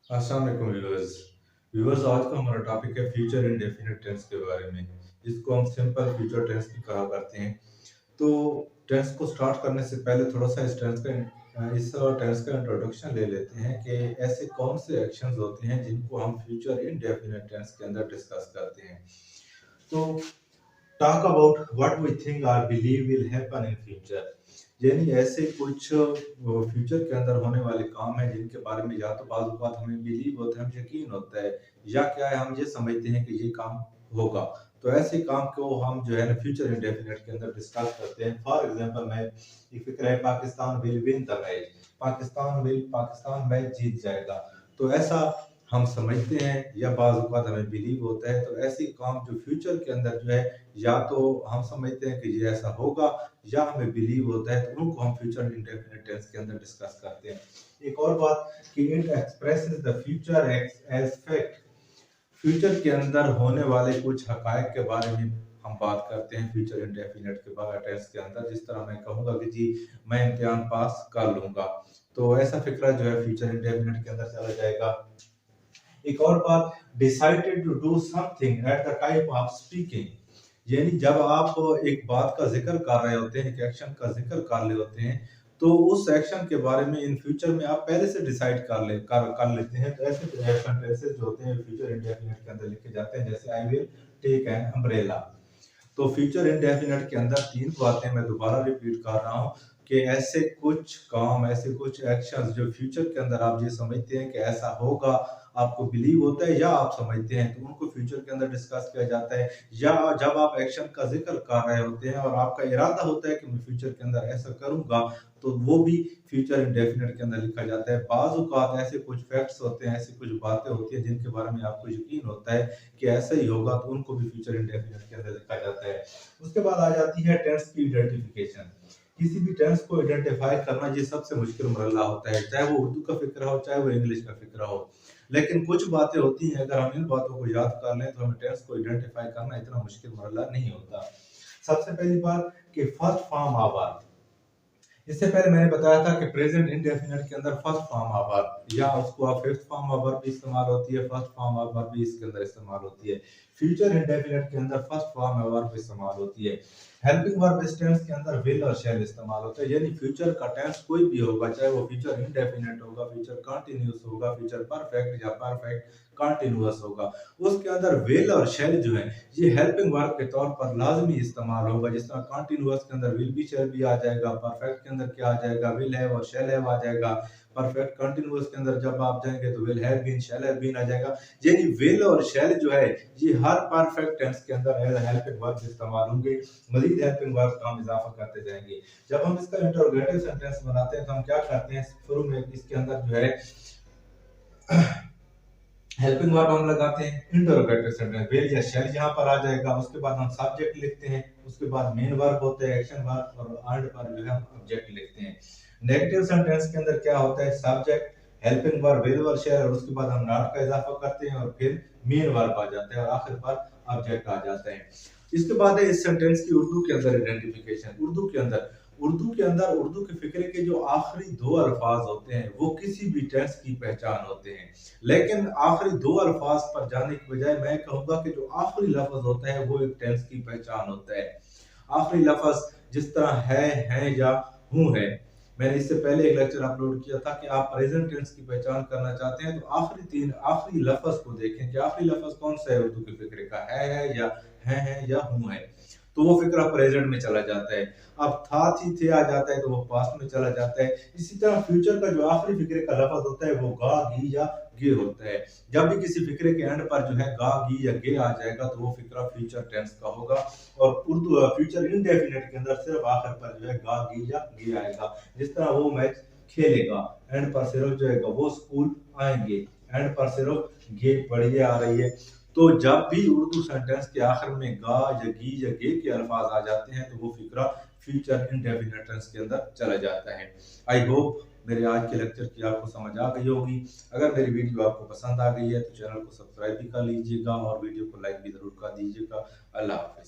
अस्सलाम वालेकुम viewers. Viewers, आज का हमारा टॉपिक है फ्यूचर इंडेफिनिट टेंस के बारे में, जिसको हम सिंपल फ्यूचर टेंस भी कहा करते हैं। तो टेंस को स्टार्ट करने से पहले थोड़ा सा इस टेंस का इंट्रोडक्शन ले लेते हैं कि ऐसे कौन से एक्शंस होते हैं जिनको हम फ्यूचर इंडेफिनिट टेंस के अंदर डिस्कस करते हैं। तो talk about what we think और believe will happen in future, यानी ऐसे कुछ फ्यूचर के अंदर होने वाले काम हैं जिनके बारे में या तो बाज़ बात हमें बिलीव होता है, हमें यकीन होता है, या क्या है हम ये समझते हैं कि ये काम होगा। तो ऐसे काम को हम जो है ना फ्यूचर इंडेफिनिट के अंदर डिस्कस करते हैं। फॉर एग्जांपल, मैं एक फिक्र है Pakistan will win the match, Pakistan match जीत जाएगा। तो ऐसा हम समझते हैं या बाज़ औक़ात हमें बिलीव होता है। तो ऐसे काम जो फ्यूचर के अंदर जो है, या तो हम समझते हैं कि ये ऐसा होगा या हमें बिलीव होता है, तो उनको हम फ्यूचर इंडेफिनिट टेंस के अंदर डिस्कस करते हैं। एक और बात कि it expresses the future as fact, future के अंदर होने वाले कुछ हकायक के बारे में हम बात करते हैं फ्यूचर इंडेफिनिट के बाद टेंस के अंदर। जिस तरह मैं कहूँगा कि जी मैं इम्तिहान पास कर लूँगा, तो ऐसा फिक्रा जो है फ्यूचर इंडेफिनिट के अंदर चला जाएगा। एक और बात, decided to do something at the time of speaking, यानी जब आप एक बात का जिक्र कर रहे होते हैं, एक एक्शन का जिक्र कर रहे होते हैं, तो उस एक्शन के बारे में इन फ्यूचर में आप पहले से डिसाइड कर लेते हैं। तो ऐसे सेंटेंसेस जो होते हैं फ्यूचर इंडेफिनिट के अंदर लिखे जाते हैं, जैसे I will take an umbrella. तो फ्यूचर इंडेफिनिट के अंदर तीन बातें मैं दोबारा रिपीट कर रहा हूँ कि ऐसे कुछ काम, ऐसे कुछ एक्शंस जो फ्यूचर के अंदर आप ये समझते हैं कि ऐसा होगा, आपको बिलीव होता है या आप समझते हैं, तो उनको फ्यूचर के अंदर डिस्कस किया जाता है। या जब आप एक्शन का जिक्र कर रहे होते हैं और आपका इरादा होता है कि मैं फ्यूचर के अंदर ऐसा करूंगा, तो वो भी फ्यूचर इंडेफिनिट के अंदर लिखा जाता है। बाज़ औक़ात ऐसे कुछ फैक्ट्स होते हैं, ऐसी कुछ बातें होती हैं जिनके बारे में आपको यकीन होता है कि ऐसा ही होगा, तो उनको भी फ्यूचर इंडेफिनिट के अंदर लिखा जाता है। उसके बाद आ जाती है टेंस की आइडेंटिफिकेशन। किसी भी टेंस को आइडेंटिफाई करना ये सबसे मुश्किल मरहला होता है, चाहे वो उर्दू का फिक्रा हो, चाहे वो इंग्लिश का फिक्रा हो। लेकिन कुछ बातें होती हैं, अगर हम इन बातों को याद कर लें तो हमें टेंस को आइडेंटिफाई करना इतना मुश्किल मरहला नहीं होता। सबसे पहली बात कि फर्स्ट फॉर्म आवर, इससे पहले मैंने बताया था कि प्रेजेंट इंडेफिनिट के अंदर फर्स्ट फॉर्म आवर या उसको आप फिफ्थ फॉर्म आवर भी इस्तेमाल होती है, फर्स्ट फॉर्म आवर भी इसके अंदर इस्तेमाल होती है। फ्यूचर इंडेफिनिट के अंदर फर्स्ट फॉर्म आवर भी इस्तेमाल होती है। हेल्पिंग वर्ब इस टेंस के अंदर विल और शैल इस्तेमाल होता है, यानी फ्यूचर का टेंस कोई भी होगा, चाहे वो फ्यूचर इंडेफिनिट होगा, फ्यूचर कंटीन्यूअस होगा, फ्यूचर परफेक्ट या परफेक्ट कंटीन्यूअस होगा, उसके अंदर विल और शैल जो है ये हेल्पिंग वर्ब के तौर पर लाजमी इस्तेमाल होगा। जिस तरह कंटीन्यूअस के अंदर विल भी शैल भी आ जाएगा, परफेक्ट के अंदर क्या आ जाएगा, विल हैव और शैल हैव आ जाएगा। परफेक्ट कंटीन्यूअस के अंदर जब आप जाएंगे तो will have been shall have been आ जाएगा। यानी विल और शैल जो है ये हर परफेक्ट टेंस के अंदर एज हेल्पिंग वर्ब इस्तेमाल होंगे। मजीद हेल्पिंग वर्ब का हम इजाफा करते जाएंगे। जब हम इसका इंटरोगेटिव सेंटेंस बनाते हैं तो हम क्या करते हैं, शुरू में इसके अंदर जो है हेल्पिंग वर्ब हम लगाते हैं, इंटरोगेटिव सेंटेंस विल या शैल यहाँ पर आ जाएगा। उसके बाद हम सब्जेक्ट लिखते हैं, उसके बाद मेन वर्ब होते हैं, एक्शन वर्ब, और एंड पर जो है हम ऑब्जेक्ट लिखते हैं। नेगेटिव सेंटेंस के अंदर क्या होता है, सब्जेक्ट, हेल्पिंग वर्ब, विल और शैल, और उसके बाद हम नॉट का इजाफा करते हैं और फिर मेन वर्ब आ जाता है और आखिर पर ऑब्जेक्ट आ जाता है। इसके बाद है इस सेंटेंस की उर्दू के अंदर आइडेंटिफिकेशन। उर्दू के फिक्रे के जो आखिरी दो अल्फाज होते हैं वो किसी भी टेंस की पहचान होते हैं। लेकिन आखिरी दो अल्फाज पर जाने की बजाय मैं कहूंगा कि जो आखिरी लफ्ज होता है वो एक टेंस की पहचान होता है। आखिरी लफ्ज जिस तरह है या हूं है। मैंने इससे पहले एक लेक्चर अपलोड किया था कि आप प्रेजेंट टेंस की पहचान करना चाहते हैं तो आखिरी लफ्ज को देखें कि आखिरी लफ्ज कौन सा है उर्दू के फिक्रे का, है या हूं है, तो वो फिक्रा प्रेजेंट में चला जाता है। अब था थी थे आ जाता है तो वो पास्ट में चला जाता है। इसी तरह फ्यूचर का जो आखिरी फिक्रे का लफ्ज होता है वो गा गी या गे होता है। जब भी किसी फिक्रे के एंड पर जो है गा गी या गे आ जाएगा तो वो फिक्रा फ्यूचर टेंस का होगा। और उर्दू फ्यूचर इंडेफिनिट के अंदर सिर्फ आखिर पर जो है गा गी या गे आएगा। जिस तरह वो मैच खेलेगा, एंड पर सिर्फ जो है वो स्कूल आएंगे, एंड पर सिर्फ गे पढ़िए आ रही है। तो जब भी उर्दू सेंटेंस के आखिर में गा या गी या गे के अल्फाज आ जाते हैं तो वो फिक्रा फ्यूचर इंडेफिनिट टेंस के अंदर चला जाता है। आई होप मेरे आज के लेक्चर की आपको समझ आ गई होगी। अगर मेरी वीडियो आपको पसंद आ गई है तो चैनल को सब्सक्राइब भी कर लीजिएगा और वीडियो को लाइक भी जरूर कर दीजिएगा। अल्लाह हाफिज।